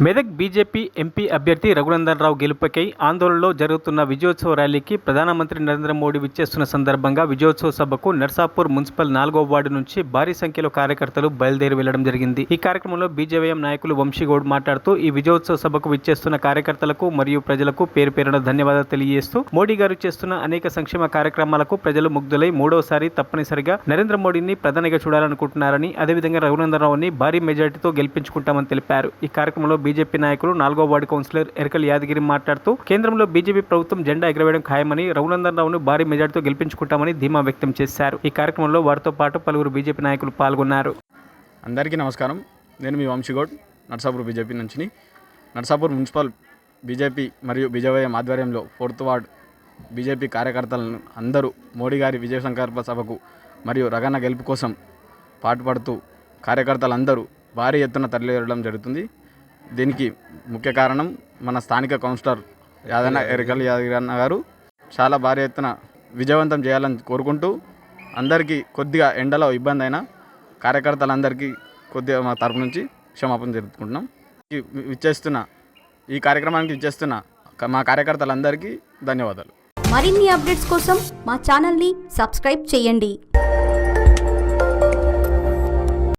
Medak BJP MP అభ్యర్థి రఘునందన్ రావు గెలుపుకై ఆందోళనలో జరుగుతున్న విజయోత్సవ ర్యాలీకి ప్రధానమంత్రి నరేంద్ర మోడీ విచ్చేస్తున్న సందర్భంగా విజయోత్సవ సభకు నర్సాపూర్ మున్సిపల్ 4వ వార్డు నుంచి భారీ సంఖ్యలో కార్యకర్తలు బయలుదేరి వెళ్లడం జరిగింది. ఈ కార్యక్రమంలో బీజేవైఎం నాయకులు వంశీగౌడ్ మాట్లాడుతూ ఈ విజయోత్సవ సభకు విచ్చేస్తున్న కార్యకర్తలకు మరియు ప్రజలకు పేరు పేరున ధన్యవాదాలు తెలియజేస్తూ మోడీ గారు చేస్తున్న అనేక సంక్షేమ కార్యక్రమాలకు ప్రజలు ముగ్ధులై మూడవసారి తప్పనిసరిగా నరేంద్ర మోడీని ప్రధానిగా చూడాలనుకుంటున్నారని, అదేవిధంగా రఘునందన్ రావుని భారీ మెజార్టీతో గెలిపించుకుంటామని తెలిపారు. ఈ కార్యక్రమంలో బీజేపీ నాయకులు 4వ వార్డు కౌన్సిలర్ ఎరకల్ యాదగిరి మాట్లాడుతూ కేంద్రంలో బీజేపీ ప్రభుత్వం జెండా ఎగరవేయడం ఖాయమని, రఘునందన్ రావును భారీ మెజార్టీతో గెలిపించుకుంటామని ధీమా వ్యక్తం చేశారు. ఈ కార్యక్రమంలో వారితో పాటు పలువురు బీజేపీ నాయకులు పాల్గొన్నారు. అందరికీ నమస్కారం. నేను మీ వంశీగౌడ్, నర్సాపూర్ బీజేపీ నుంచి. నర్సాపూర్ మున్సిపల్ బీజేపీ మరియు బీజేవైఎం ఆధ్వర్యంలో 4th వార్డ్ బీజేపీ కార్యకర్తలను అందరూ మోడీ గారి విజయ సంకల్ప సభకు మరియు రగన్న గెలుపు కోసం పాటుపడుతూ కార్యకర్తలందరూ భారీ ఎత్తున తరలివెళ్ళడం జరుగుతుంది. దీనికి ముఖ్య కారణం మన స్థానిక కౌన్సిలర్ ఎరకల్ యాదగిరి అన్న గారు చాలా భారీ ఎత్తున విజయవంతం చేయాలని కోరుకుంటూ, అందరికీ కొద్దిగా ఎండలో ఇబ్బంది అయినా కార్యకర్తలందరికీ కొద్దిగా మా తరపు నుంచి క్షమాపణ జరుపుకుంటున్నాం. ఈ కార్యక్రమానికి ఇచ్చేస్తున్న మా కార్యకర్తలందరికీ ధన్యవాదాలు. మరిన్ని అప్డేట్స్ కోసం మా ఛానల్ని సబ్స్క్రైబ్ చేయండి.